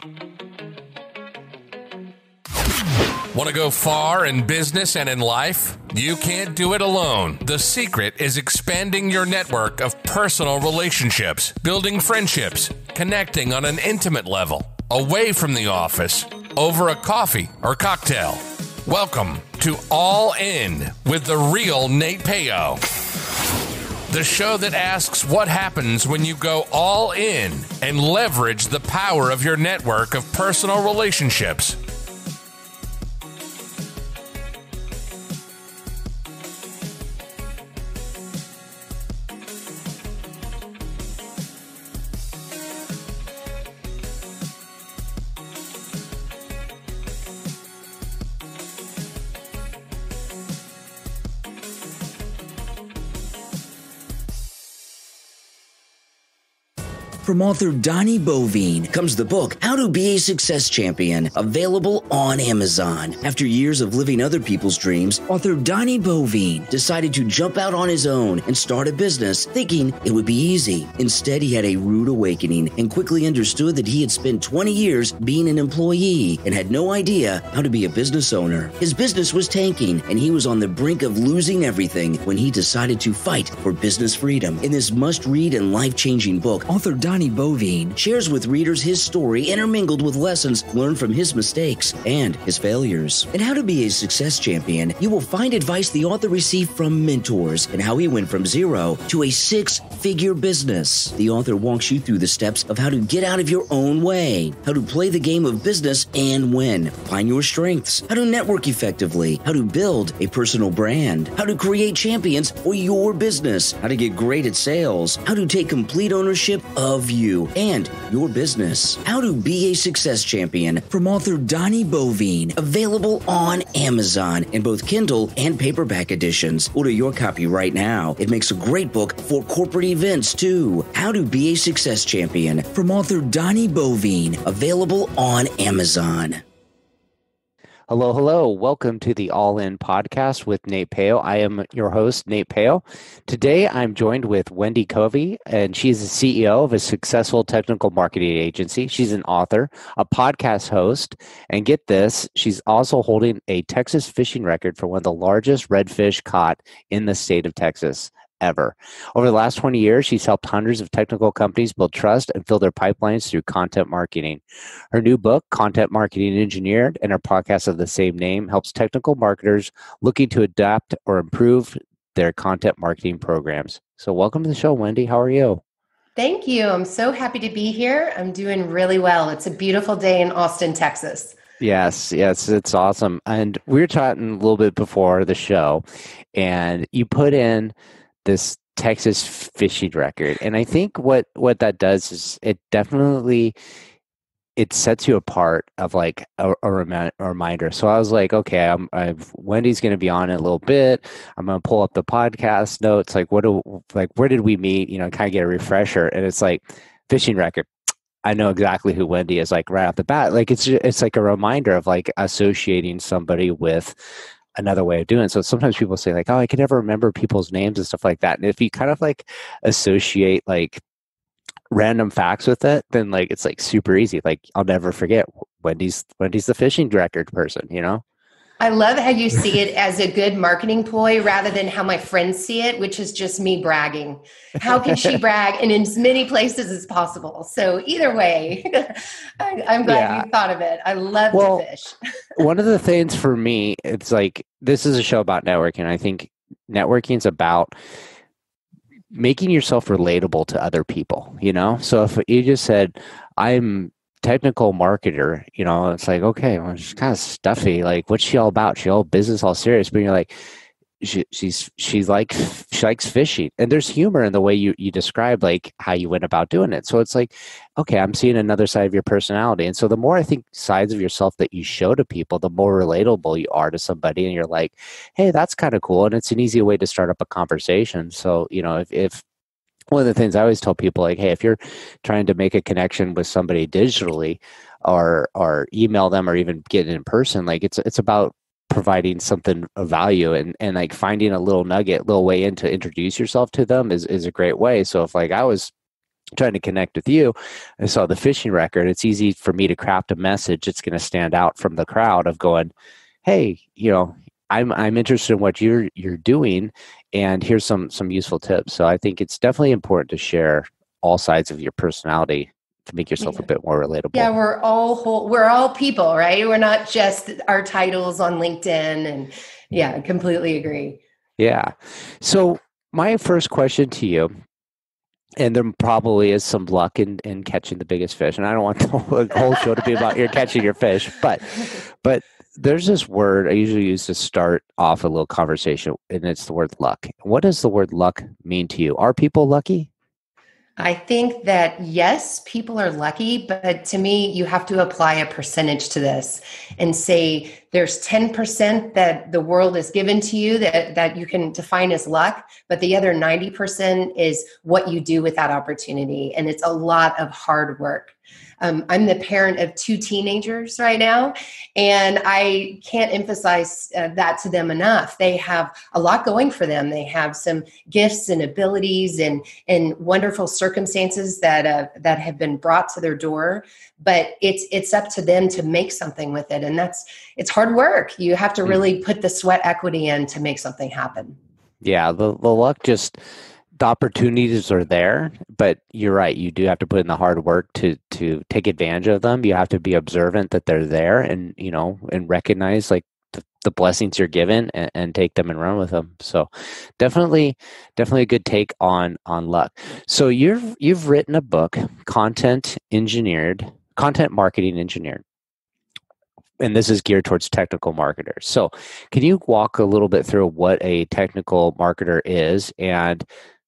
Want to go far in business and in life? You can't do it alone. The secret is expanding your network of personal relationships, building friendships, connecting on an intimate level, away from the office, over a coffee or cocktail. Welcome to All In with the real Nate Payo. The show that asks what happens when you go all in and leverage the power of your network of personal relationships. From author Donnie Bovine comes the book, How to Be a Success Champion, available on Amazon. After years of living other people's dreams, author Donnie Bovine decided to jump out on his own and start a business, thinking it would be easy. Instead, he had a rude awakening and quickly understood that he had spent 20 years being an employee and had no idea how to be a business owner. His business was tanking, and he was on the brink of losing everything when he decided to fight for business freedom. In this must-read and life-changing book, author Donnie Bovine shares with readers his story intermingled with lessons learned from his mistakes and his failures. In How to Be a Success Champion, you will find advice the author received from mentors and how he went from zero to a six-figure business. The author walks you through the steps of how to get out of your own way, how to play the game of business and win, find your strengths, how to network effectively, how to build a personal brand, how to create champions for your business, how to get great at sales, how to take complete ownership of you and your business. How to Be a Success Champion from author Donnie Bovine, available on Amazon in both Kindle and paperback editions. Order your copy right now. It makes a great book for corporate events too. How to Be a Success Champion from author Donnie Bovine, available on Amazon. Hello, hello. Welcome to the All In podcast with Nate Payo. I am your host, Nate Payo. Today, I'm joined with Wendy Covey, and she's the CEO of a successful technical marketing agency. She's an author, a podcast host, and get this, she's also holding a Texas fishing record for one of the largest redfish caught in the state of Texas ever. Over the last 20 years, she's helped hundreds of technical companies build trust and fill their pipelines through content marketing. Her new book, Content Marketing Engineered, and her podcast of the same name helps technical marketers looking to adapt or improve their content marketing programs. So welcome to the show, Wendy. How are you? Thank you. I'm so happy to be here. I'm doing really well. It's a beautiful day in Austin, Texas. Yes, it's awesome. And we were chatting a little bit before the show, and you put in this Texas fishing record. And I think what that does is it sets you apart of like a reminder. So I was like, okay, Wendy's going to be on in a little bit. I'm going to pull up the podcast notes. Like, where did we meet? Kind of get a refresher. And it's like fishing record. I know exactly who Wendy is, like right off the bat. Like it's like a reminder of like associating somebody with another way of doing it. So sometimes people say like, oh, I can never remember people's names and stuff like that. And if you kind of like associate like random facts with it, then like it's like super easy. Like I'll never forget Wendy's the fishing record person, I love how you see it as a good marketing ploy rather than how my friends see it, which is just me bragging. How can she brag in as many places as possible? So either way, I'm glad you thought of it. I love to fish. One of the things for me, it's like, this is a show about networking. I think networking is about making yourself relatable to other people, So if you just said, I'm technical marketer, it's like, okay, well, she's kind of stuffy. Like, what's she all about? She all business, all serious. But you're like, she likes fishing, and there's humor in the way you describe like how you went about doing it. So it's like, okay, I'm seeing another side of your personality. And so the more I think sides of yourself that you show to people, the more relatable you are to somebody. And you're like, hey, that's kind of cool. And it's an easy way to start up a conversation. So, if one of the things I always tell people, like, hey, if you're trying to make a connection with somebody digitally or email them or even get in person, like it's about providing something of value and like finding a little nugget, little way in to introduce yourself to them is a great way. So if like I was trying to connect with you, I saw the fishing record. It's easy for me to craft a message that's going to stand out from the crowd of going, hey, I'm interested in what you're doing, and here's some useful tips. So I think it's definitely important to share all sides of your personality to make yourself a bit more relatable. Yeah, we're all people, right? We're not just our titles on LinkedIn. And yeah, I completely agree. Yeah. So my first question to you, and there probably is some luck in catching the biggest fish, and I don't want the whole show to be about you're catching your fish, but there's this word I usually use to start off a little conversation, and it's the word luck. What does the word luck mean to you? Are people lucky? I think that yes, people are lucky, but to me, you have to apply a percentage to this and say there's 10% that the world is given to you that you can define as luck, but the other 90% is what you do with that opportunity. And it's a lot of hard work. I'm the parent of 2 teenagers right now, and I can't emphasize that to them enough. They have a lot going for them. They have some gifts and abilities and wonderful circumstances that have been brought to their door, but it's up to them to make something with it. And it's hard work. You have to really put the sweat equity in to make something happen. Yeah, the luck the opportunities are there, but you're right. You do have to put in the hard work to take advantage of them. You have to be observant that they're there, and and recognize like the blessings you're given, and take them and run with them. So definitely a good take on luck. So you've written a book, Content Marketing Engineered. And this is geared towards technical marketers. So can you walk a little bit through what a technical marketer is, and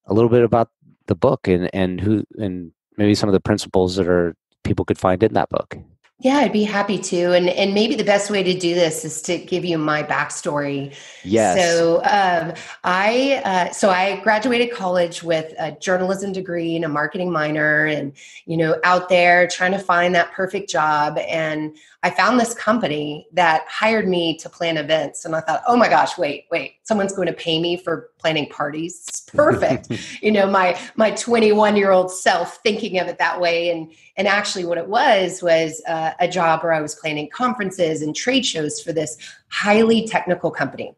a little bit about the book and who, and maybe some of the principles that people could find in that book? Yeah, I'd be happy to. And maybe the best way to do this is to give you my backstory. Yes. So I graduated college with a journalism degree and a marketing minor, and, out there trying to find that perfect job. And I found this company that hired me to plan events. And I thought, oh my gosh, wait, someone's going to pay me for planning parties. It's perfect. My 21-year-old self thinking of it that way. And actually what it was a job where I was planning conferences and trade shows for this highly technical company.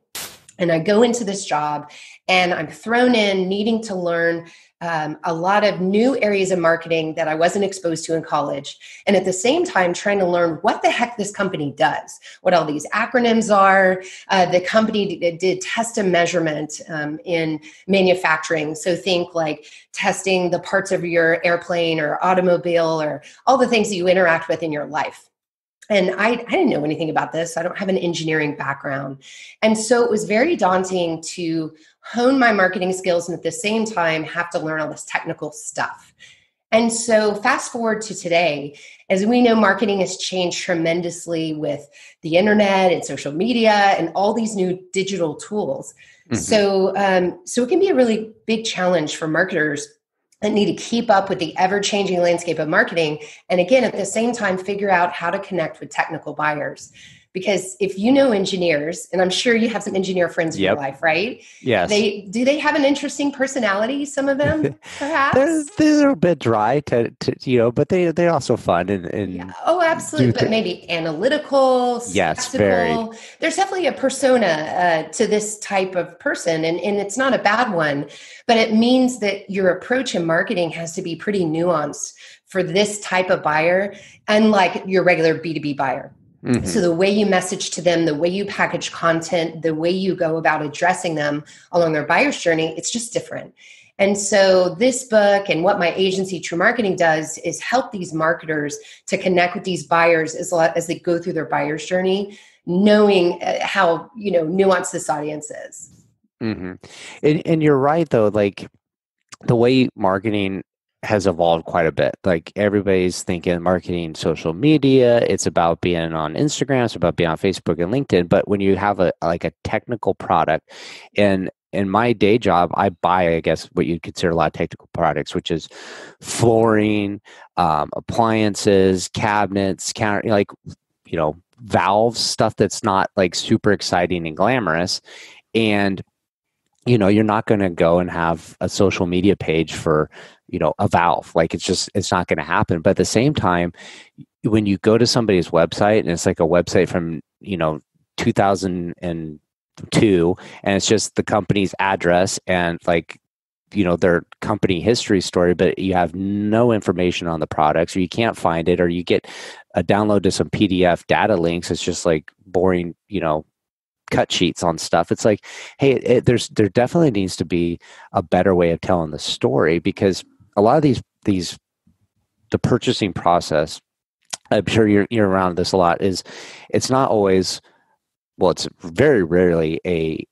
And I go into this job and I'm thrown in needing to learn a lot of new areas of marketing that I wasn't exposed to in college. And at the same time, trying to learn what the heck this company does, what all these acronyms are. The company did test and measurement in manufacturing. So think like testing the parts of your airplane or automobile or all the things that you interact with in your life. And I didn't know anything about this. I don't have an engineering background. And so it was very daunting to hone my marketing skills and at the same time have to learn all this technical stuff. And so fast forward to today, as we know, marketing has changed tremendously with the internet and social media and all these new digital tools. Mm-hmm. So it can be a really big challenge for marketers that need to keep up with the ever-changing landscape of marketing. And again, at the same time, figure out how to connect with technical buyers. Because if you know engineers, and I'm sure you have some engineer friends in your life, right? Yes. Do they have an interesting personality, some of them, perhaps? they're a bit dry, but they're also fun. And Oh, absolutely. But maybe analytical, skeptical. Yes, very. There's definitely a persona to this type of person, and it's not a bad one, but it means that your approach in marketing has to be pretty nuanced for this type of buyer, unlike your regular B2B buyer. Mm-hmm. So the way you message to them, the way you package content, the way you go about addressing them along their buyer's journey, it's just different. And so this book and what my agency True Marketing does is help these marketers to connect with these buyers as they go through their buyer's journey, knowing how nuanced this audience is. Mm-hmm. And you're right, though, like the way marketing has evolved quite a bit. Like everybody's thinking marketing social media, it's about being on Instagram, it's about being on Facebook and LinkedIn. But when you have a technical product, and in my day job, I buy, I guess, what you'd consider a lot of technical products, which is flooring, appliances, cabinets, valves, stuff that's not like super exciting and glamorous. And you're not going to go and have a social media page for a valve. Like it's not going to happen. But at the same time, when you go to somebody's website and it's like a website from 2002, and it's just the company's address and like their company history story, but you have no information on the products, or you can't find it, or you get a download to some PDF data links. It's just like boring, cut sheets on stuff. It's like, hey, there definitely needs to be a better way of telling the story, because a lot of the purchasing process, I'm sure you're around this a lot, it's not always, well, it's very rarely a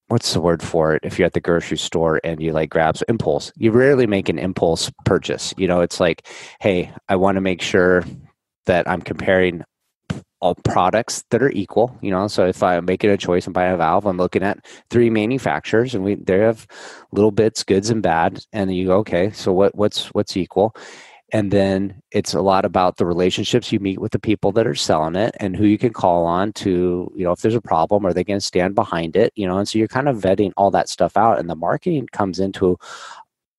what's the word for it? If you're at the grocery store and you like grabs impulse, you rarely make an impulse purchase. It's like, hey, I want to make sure that I'm comparing all products that are equal. So if I'm making a choice and buying a valve, I'm looking at 3 manufacturers, and they have little bits, goods and bad, and you go, okay, so what's equal? And then it's a lot about the relationships you meet with the people that are selling it, and who you can call on to, if there's a problem, are they going to stand behind it? And so you're kind of vetting all that stuff out, and the marketing comes into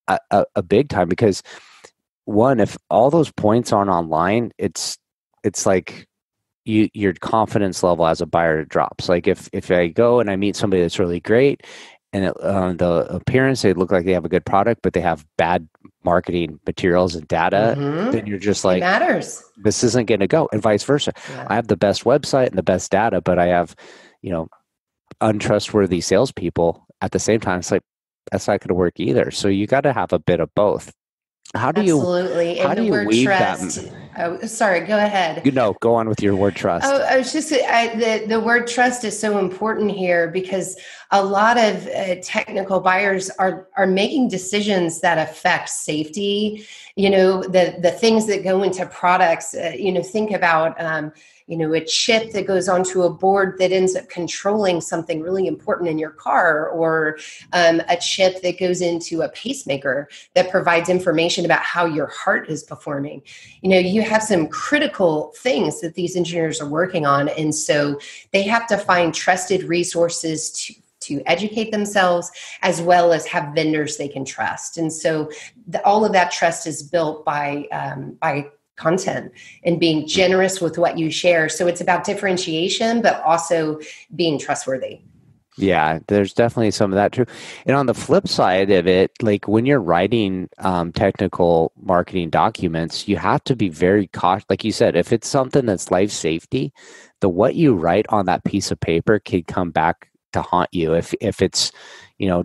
a big time, because one, if all those points aren't online, it's like your confidence level as a buyer drops. Like if I go and I meet somebody that's really great, and the appearance, they look like they have a good product, but they have bad marketing materials and data, then you're just like, it matters. This isn't going to go, and vice versa. Yeah. I have the best website and the best data, but I have, untrustworthy salespeople at the same time. It's like, that's not going to work either. So you got to have a bit of both. Absolutely. And the word trust. Oh, sorry, go ahead. Go on with your word trust. Oh, I was just, the word trust is so important here, because a lot of technical buyers are making decisions that affect safety. The things that go into products, think about, a chip that goes onto a board that ends up controlling something really important in your car, or a chip that goes into a pacemaker that provides information about how your heart is performing. You have some critical things that these engineers are working on. And so they have to find trusted resources to educate themselves, as well as have vendors they can trust. And so all of that trust is built by content and being generous with what you share. So it's about differentiation, but also being trustworthy. Yeah, there's definitely some of that too. And on the flip side of it, like when you're writing technical marketing documents, you have to be very cautious. Like you said, if it's something that's life safety, what you write on that piece of paper can come back to haunt you. If it's,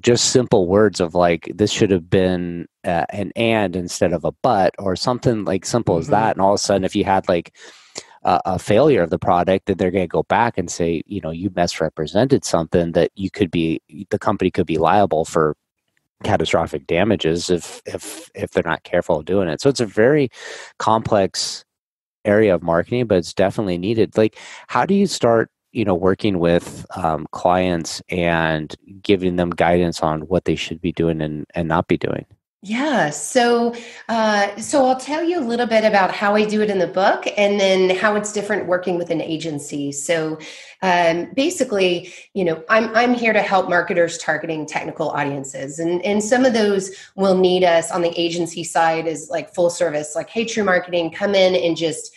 just simple words of like, this should have been an and instead of a but, or something like simple as that. And all of a sudden, if you had like a failure of the product, then they're going to go back and say, you misrepresented something, that the company could be liable for catastrophic damages if they're not careful doing it. So it's a very complex area of marketing, but it's definitely needed. Like, how do you start working with clients and giving them guidance on what they should be doing and not be doing? Yeah. So I'll tell you a little bit about how I do it in the book, and then how it's different working with an agency. So basically, I'm here to help marketers targeting technical audiences. And some of those will need us on the agency side as like full service, like, hey, True Marketing, come in and just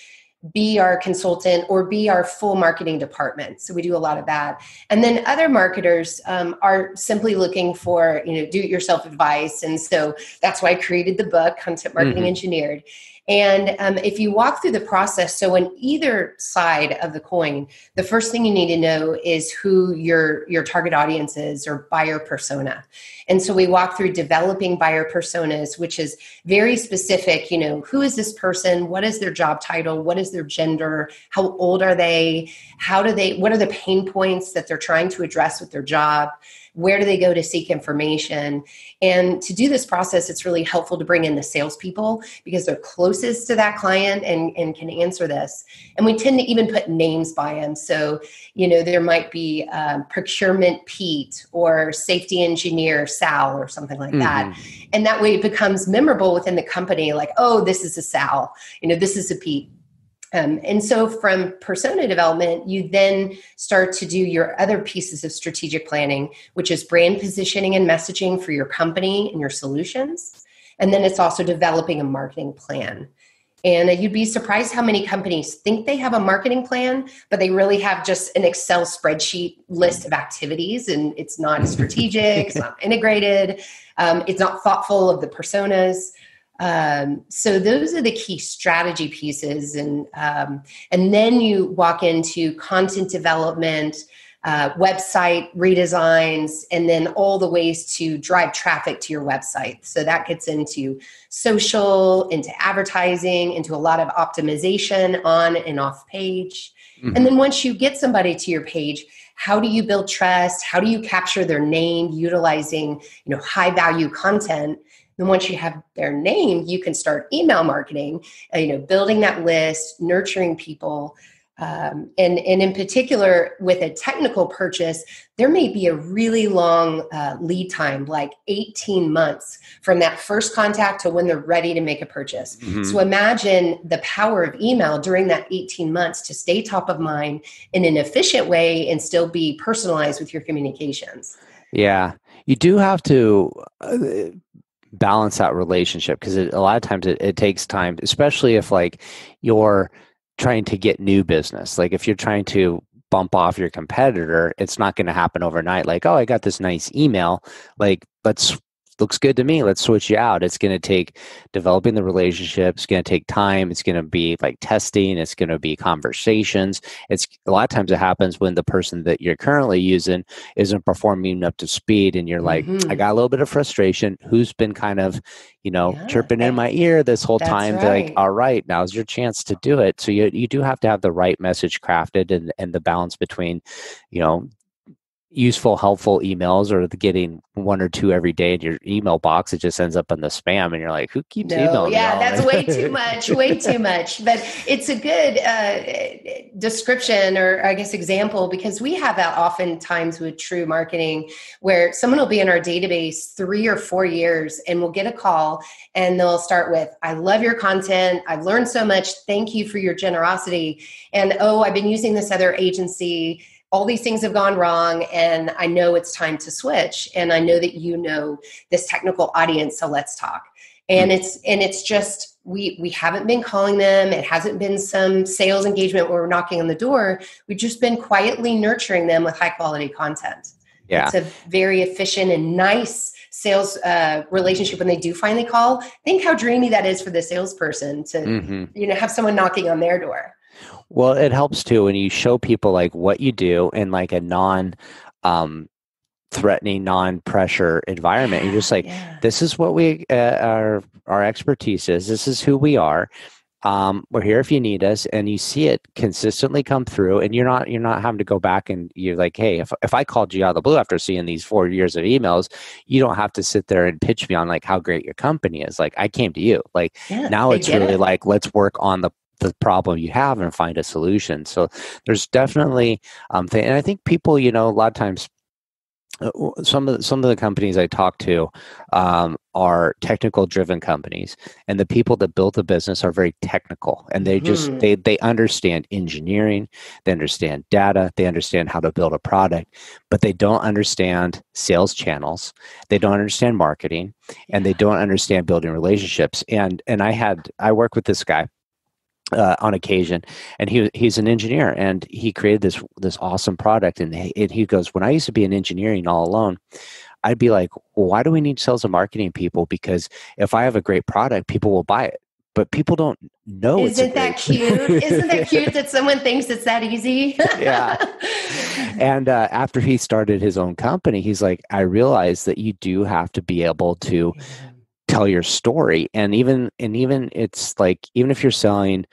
be our consultant or be our full marketing department. So we do a lot of that. And then other marketers are simply looking for, do-it-yourself advice. And so that's why I created the book, Content Marketing Engineered. And if you walk through the process, so on either side of the coin, the first thing you need to know is who your target audience is, or buyer persona. And so we walk through developing buyer personas, which is very specific. Who is this person? What is their job title? What is their gender? How old are they? What are the pain points that they're trying to address with their job? Where do they go to seek information? And to do this process, it's really helpful to bring in the salespeople, because they're closest to that client and can answer this. And we tend to even put names by them. So, there might be procurement Pete, or safety engineer Sal, or something like that. And that way it becomes memorable within the company, like, oh, this is a Sal, this is a Pete. And so from persona development, you then start to do your other pieces of strategic planning, which is brand positioning and messaging for your company and your solutions. And then it's also developing a marketing plan. And you'd be surprised how many companies think they have a marketing plan, but they really have just an Excel spreadsheet list of activities, and it's not strategic, it's not integrated, it's not thoughtful of the personas. So those are the key strategy pieces. And then you walk into content development, website redesigns, and then all the ways to drive traffic to your website. So that gets into social, into advertising, into a lot of optimization on and off page. Mm-hmm. And then once you get somebody to your page, how do you build trust? How do you capture their name utilizing, high value content? And once you have their name, you can start email marketing, building that list, nurturing people. And in particular, with a technical purchase, there may be a really long lead time, like 18 months from that first contact to when they're ready to make a purchase. Mm-hmm. So imagine the power of email during that 18 months to stay top of mind in an efficient way and still be personalized with your communications. Yeah, you do have to balance that relationship, because a lot of times it takes time, especially if you're trying to get new business. Like if you're trying to bump off your competitor, it's not going to happen overnight. Like, oh, I got this nice email. Looks good to me. Let's switch you out. It's going to take developing the relationship. It's going to take time. It's going to be testing. It's going to be conversations. It's a lot of times it happens when the person that you're currently using isn't performing up to speed, and you're like, I got a little bit of frustration. Who's been kind of, chirping in my ear this whole time? Right. They're like, all right, now's your chance to do it. So you do have to have the right message crafted, and the balance between, useful, helpful emails, or getting one or two every day in your email box. It just ends up in the spam, and you're like, who keeps emailing me? Yeah, that's way too much, way too much. But it's a good description, or I guess example, because we have that oftentimes with True Marketing, where someone will be in our database 3 or 4 years, and we'll get a call, and they'll start with, I love your content. I've learned so much. Thank you for your generosity. And, I've been using this other agency. All these things have gone wrong, and I know it's time to switch. And I know that this technical audience, so let's talk. And it's just, we haven't been calling them. It hasn't been some sales engagement where we're knocking on the door. We've just been quietly nurturing them with high quality content. Yeah. It's a very efficient and nice sales relationship when they do finally call. Think how dreamy that is for the salesperson to, have someone knocking on their door. Well, it helps too when you show people what you do in a threatening, non-pressure environment. You're just this is what we our expertise is. This is who we are. We're here if you need us, and you see it consistently come through. And you're not having to go back and you're like, hey, if I called you out of the blue after seeing these 4 years of emails, you don't have to sit there and pitch me on how great your company is. I came to you. Now it's really let's work on the problem you have and find a solution. So there's definitely and I think people, a lot of times, some of the companies I talk to are technical driven companies, and the people that built the business are very technical, and they just they understand engineering, they understand data, they understand how to build a product, but they don't understand sales channels, they don't understand marketing, and they don't understand building relationships. And I work with this guy on occasion, and he's an engineer, and he created this awesome product. And he goes, when I used to be in engineering all alone, I'd be like, well, why do we need sales and marketing people? Because if I have a great product, people will buy it. But people don't know. Isn't that cute? Isn't that cute that someone thinks it's that easy? Yeah. And after he started his own company, he's like, I realized that you do have to be able to tell your story. And even it's even if you're selling,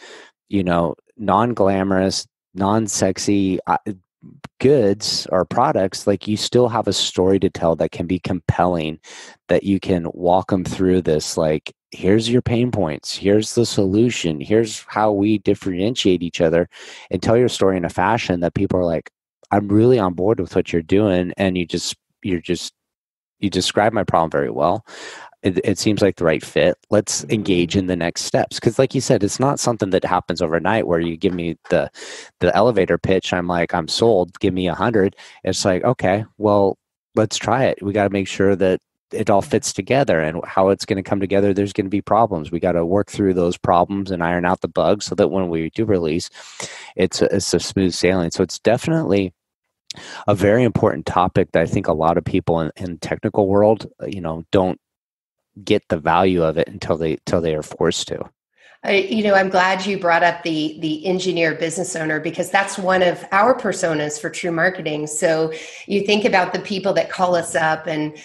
non-glamorous, non-sexy goods or products, you still have a story to tell that can be compelling, that you can walk them through this, here's your pain points, here's the solution, here's how we differentiate each other, and tell your story in a fashion that people are like, I'm really on board with what you're doing. And you describe my problem very well. it seems like the right fit. Let's engage in the next steps. Because like you said, it's not something that happens overnight where you give me the elevator pitch. I'm like, I'm sold. Give me 100. It's like, okay, well, let's try it. We got to make sure that it all fits together, and how it's going to come together. There's going to be problems. We got to work through those problems and iron out the bugs so that when we do release, it's a smooth sailing. So it's definitely a very important topic that I think a lot of people in the technical world, don't get the value of it until they are forced to. I'm glad you brought up the engineer business owner, because that's one of our personas for True Marketing. So you think about the people that call us up and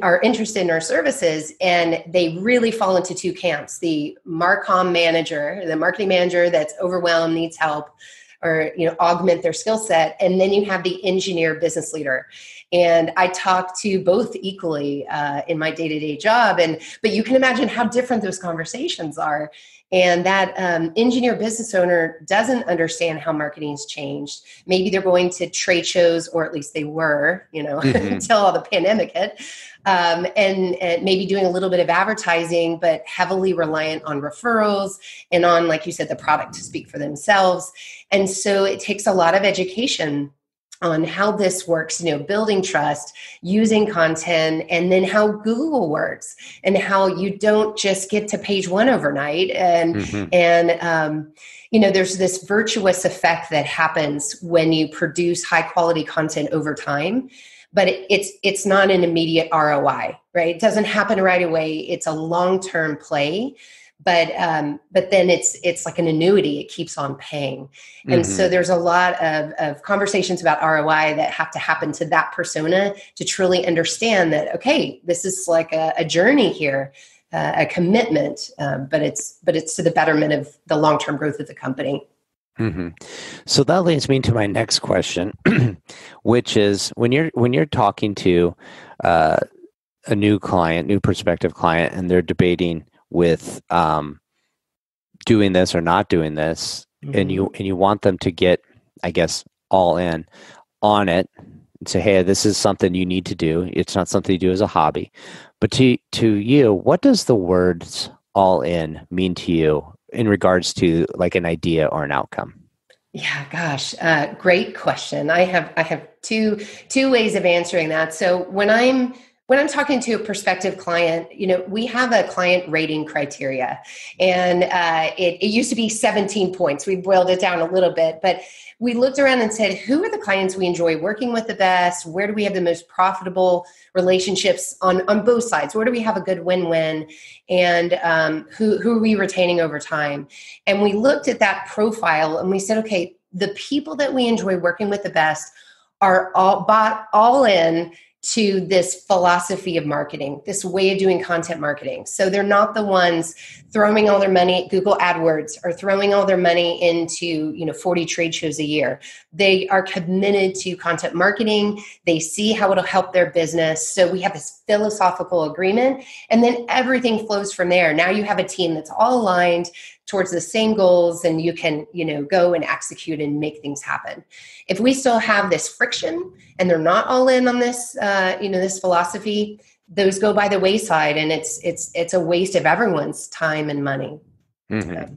are interested in our services, and they really fall into two camps: the Marcom manager, the marketing manager that's overwhelmed, needs help, or augment their skill set, and then you have the engineer business leader. And I talk to both equally in my day-to-day job, but you can imagine how different those conversations are. And that engineer business owner doesn't understand how marketing's changed. Maybe they're going to trade shows, or at least they were, until all the pandemic hit, and maybe doing a little bit of advertising, but heavily reliant on referrals and on, like you said, the product to speak for themselves. And so it takes a lot of education on how this works, building trust, using content, and then how Google works, and how you don't just get to page one overnight. And there's this virtuous effect that happens when you produce high quality content over time, but it's not an immediate ROI, right? It doesn't happen right away. It's a long-term play. But then it's like an annuity. It keeps on paying. And so there's a lot of conversations about ROI that have to happen to that persona to truly understand that, okay, this is like a journey here, a commitment, but it's to the betterment of the long-term growth of the company. Mm-hmm. So that leads me to my next question, which is when you're talking to a new prospective client, and they're debating with doing this or not doing this, and you want them to get, I guess, all in on it and say, hey, this is something you need to do. It's not something you do as a hobby. But to you, what does the words all in mean to you in regards to like an idea or an outcome? Yeah, gosh, great question. I have two ways of answering that. So when I'm talking to a prospective client, we have a client rating criteria, and it used to be 17 points. We boiled it down a little bit, but we looked around and said, who are the clients we enjoy working with the best? Where do we have the most profitable relationships on both sides? Where do we have a good win-win? And who are we retaining over time? And we looked at that profile and we said, okay, the people that we enjoy working with the best are all bought all in to this philosophy of marketing, this way of doing content marketing. So they're not the ones throwing all their money at Google AdWords or throwing all their money into 40 trade shows a year. They are committed to content marketing. They see how it'll help their business. So we have this philosophical agreement, and then everything flows from there. Now you have a team that's all aligned towards the same goals, and you can, go and execute and make things happen. If we still have this friction and they're not all in on this, this philosophy, those go by the wayside, and it's a waste of everyone's time and money. Mm-hmm.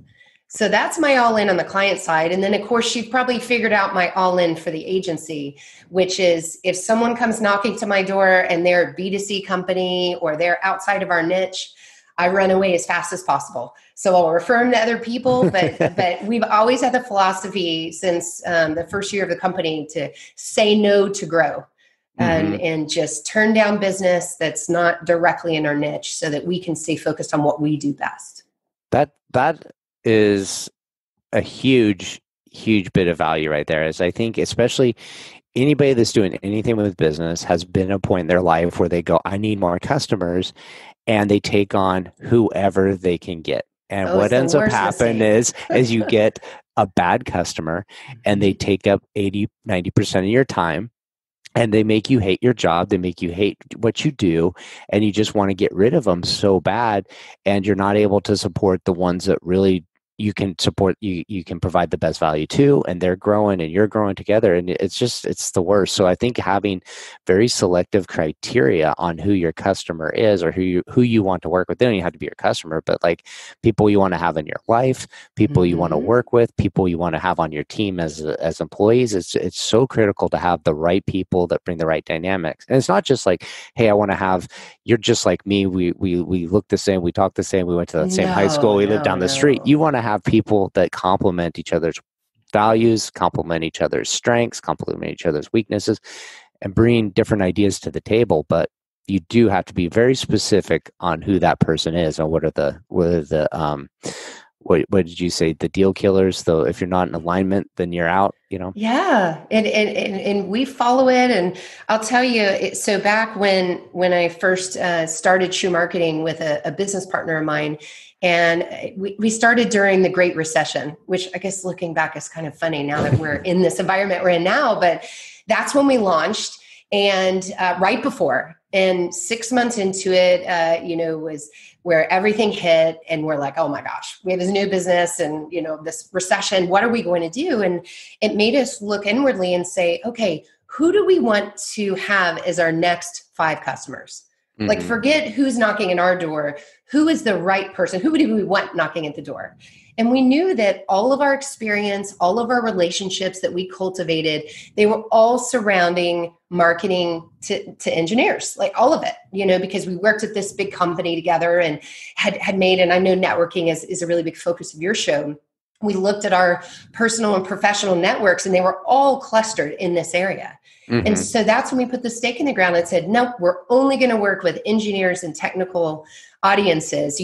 So that's my all in on the client side. And then of course you've probably figured out my all in for the agency, which is if someone comes knocking to my door and they're a B2C company or they're outside of our niche, I run away as fast as possible. So I'll refer them to other people, but we've always had the philosophy since the first year of the company to say no to grow and just turn down business that's not directly in our niche so that we can stay focused on what we do best. That is a huge bit of value right there. As I think, especially anybody that's doing anything with business has been a point in their life where they go, I need more customers. And they take on whoever they can get. And what ends up happening is you get a bad customer and they take up 80, 90% of your time, and they make you hate your job. They make you hate what you do, and you just want to get rid of them so bad. And you're not able to support the ones that really you can support, you can provide the best value to, and they're growing and you're growing together. And it's the worst. So I think having very selective criteria on who your customer is or who you want to work with, they don't even have to be your customer, but like people you want to have in your life, people you want to work with, people you want to have on your team as employees. It's so critical to have the right people that bring the right dynamics. And it's not just like, hey, I want to have, you're just like me. We look the same. We talk the same. We went to that same high school. We live down the street. You want to have people that complement each other's values, complement each other's strengths, complement each other's weaknesses, and bring different ideas to the table. But you do have to be very specific on who that person is and what did you say? The deal killers, though, if you're not in alignment, then you're out, Yeah. And we follow it. And I'll tell you, so back when I first started Shoe Marketing with a business partner of mine, and we started during the Great Recession, which I guess looking back is kind of funny now that we're in this environment we're in now, but that's when we launched. And right before, and 6 months into it, was where everything hit, and we're like, oh my gosh, we have this new business and, this recession, what are we going to do? And it made us look inwardly and say, okay, who do we want to have as our next 5 customers? Mm-hmm. Like, forget who's knocking at our door. Who is the right person? Who do we want knocking at the door? And we knew that all of our experience, all of our relationships that we cultivated, they were all surrounding marketing to engineers, like all of it, because we worked at this big company together and had made, and I know networking is a really big focus of your show. We looked at our personal and professional networks, and they were all clustered in this area. Mm-hmm. And so that's when we put the stake in the ground and said, no, we're only going to work with engineers and technical audiences,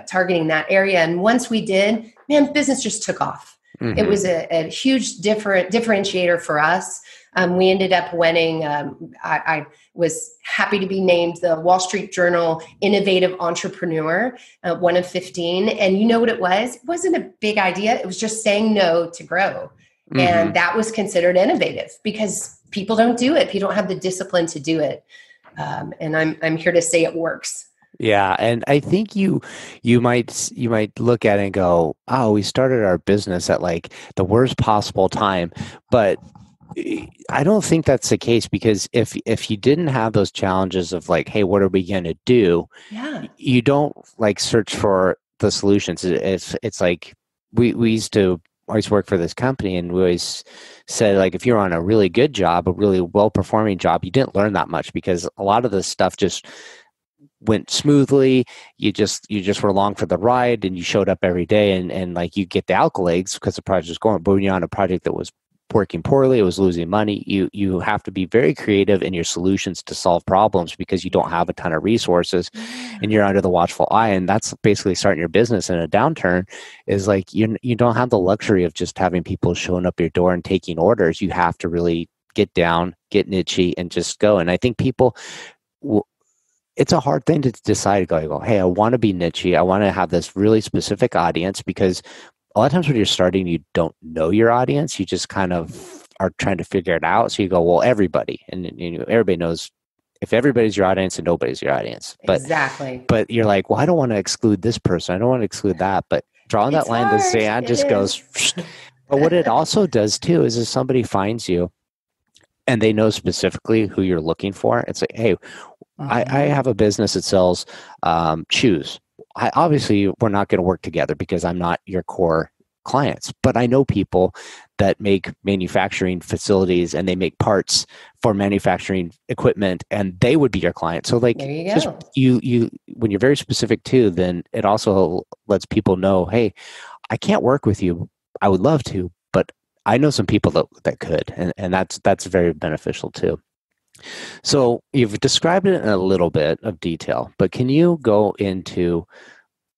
targeting that area. And once we did, man, business just took off. Mm-hmm. It was a huge differentiator for us. We ended up winning. I was happy to be named the Wall Street Journal Innovative Entrepreneur, one of 15. And you know what it was? It wasn't a big idea. It was just saying no to grow. Mm-hmm. And that was considered innovative because people don't do it. People don't have the discipline to do it. And I'm here to say it works. Yeah, and I think you might look at it and go, "Oh, we started our business at like the worst possible time," but I don't think that's the case, because if you didn't have those challenges of like, "Hey, what are we going to do?" Yeah, you don't like search for the solutions. It's like we used to always work for this company, and we always said, like, if you're on a really good job, a really well performing job, you didn't learn that much because a lot of the stuff just went smoothly. You just were along for the ride, and you showed up every day, and like you get the accolades because the project was going. But when you're on a project that was working poorly, it was losing money, you have to be very creative in your solutions to solve problems because you don't have a ton of resources and you're under the watchful eye. And that's basically starting your business in a downturn, is like you don't have the luxury of just having people showing up your door and taking orders. You have to really get down, get niche-y, and just go. And I think people it's a hard thing to decide to go, hey, I want to be niche-y. I want to have this really specific audience, because a lot of times when you're starting, you don't know your audience. You just kind of are trying to figure it out. So you go, well, everybody. And everybody knows if everybody's your audience and nobody's your audience. But, exactly. But you're like, well, I don't want to exclude this person. I don't want to exclude that. But drawing that line in the sand just goes. But what it also does too is if somebody finds you and they know specifically who you're looking for, it's like, hey, I have a business that sells shoes. Obviously, we're not going to work together because I'm not your core clients, but I know people that make manufacturing facilities and they make parts for manufacturing equipment, and they would be your client. So like, there you go. Just you when you're very specific too, then it also lets people know, hey, I can't work with you. I would love to, but I know some people that could, and that's very beneficial too. So you've described it in a little bit of detail, but can you go into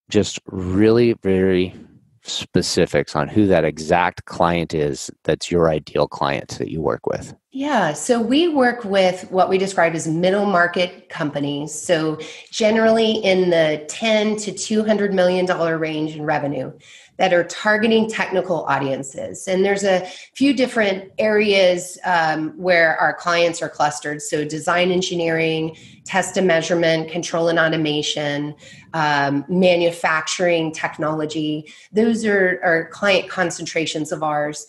just really very specifics on who that exact client is that's your ideal client that you work with? Yeah, so we work with what we describe as middle market companies. So generally in the $10 to $200 million range in revenue. that are targeting technical audiences. And there's a few different areas where our clients are clustered. So design engineering, test and measurement, control and automation, manufacturing technology. Those are client concentrations of ours.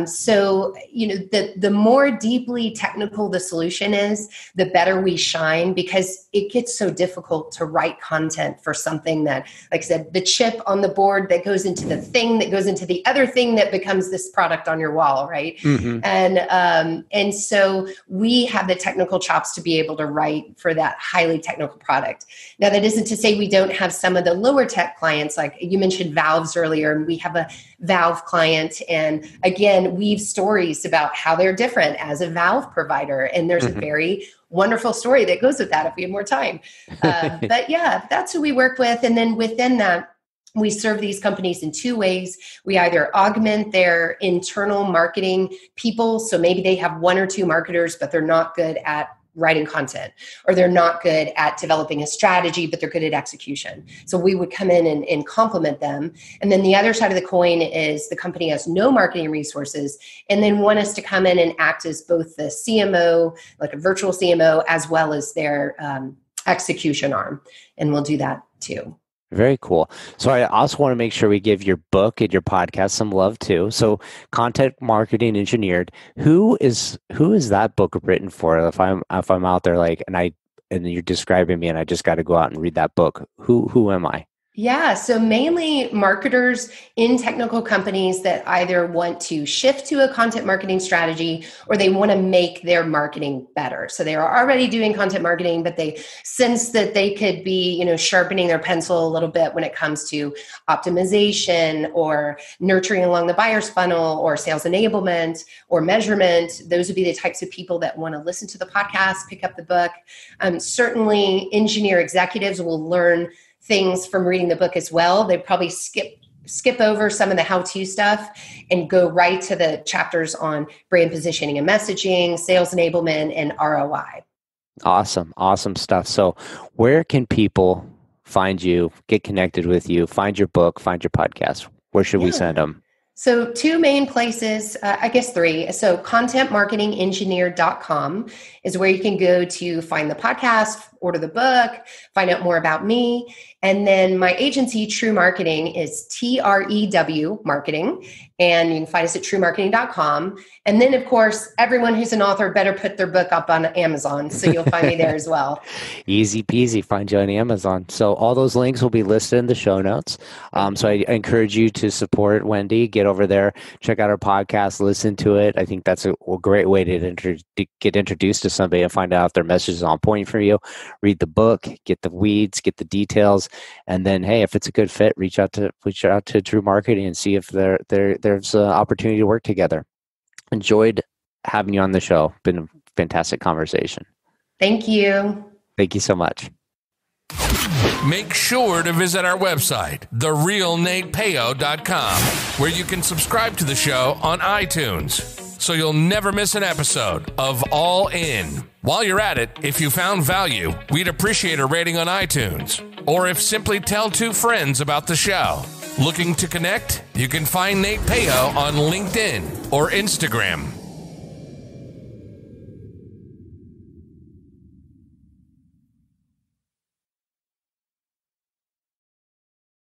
So, the more deeply technical the solution is, the better we shine, because it gets so difficult to write content for something that, like I said, the chip on the board that goes into the thing that goes into the other thing that becomes this product on your wall, right? Mm-hmm. And so we have the technical chops to be able to write for that highly technical product. Now, that isn't to say we don't have some of the lower tech clients, like you mentioned valves earlier, and we have a valve client, and again, weave stories about how they're different as a valve provider. And there's a very wonderful story that goes with that if we had more time. But yeah, that's who we work with. And then within that, we serve these companies in two ways. We either augment their internal marketing people. So maybe they have one or two marketers, but they're not good at writing content, or they're not good at developing a strategy, but they're good at execution. So we would come in and complement them. And then the other side of the coin is the company has no marketing resources and then want us to come in and act as both the CMO, like a virtual CMO, as well as their execution arm. And we'll do that too. Very cool. So I also want to make sure we give your book and your podcast some love too. So Content Marketing Engineered, who is that book written for? If I'm out there and you're describing me and I just got to go out and read that book, who am I? Yeah, so mainly marketers in technical companies that either want to shift to a content marketing strategy or they want to make their marketing better. So they are already doing content marketing, but they sense that they could be, sharpening their pencil a little bit when it comes to optimization or nurturing along the buyer's funnel or sales enablement or measurement. Those would be the types of people that want to listen to the podcast, pick up the book. Certainly, engineer executives will learn things from reading the book as well. They probably skip over some of the how-to stuff and go right to the chapters on brand positioning and messaging, sales enablement, and ROI. Awesome stuff. So where can people find you, get connected with you, find your book, find your podcast? Where should we send them? So two main places, I guess three. So contentmarketingengineer.com is where you can go to find the podcast, order the book, find out more about me. And then my agency, True Marketing, is TREW Marketing. And you can find us at truemarketing.com. And then, of course, everyone who's an author better put their book up on Amazon. So you'll find me there as well. Easy peasy. Find you on Amazon. So all those links will be listed in the show notes. So I encourage you to support Wendy. Get over there, check out our podcast, listen to it. I think that's a great way to get introduced to somebody and find out if their message is on point for you. Read the book, get the weeds, get the details. And then, hey, if it's a good fit, reach out to True Marketing and see if there's an opportunity to work together. Enjoyed having you on the show. Been a fantastic conversation. Thank you. Thank you so much. Make sure to visit our website, therealnatepeo.com, where you can subscribe to the show on iTunes, so you'll never miss an episode of All In. While you're at it, if you found value, we'd appreciate a rating on iTunes, or if simply tell two friends about the show. Looking to connect? You can find Nate Peo on LinkedIn or Instagram.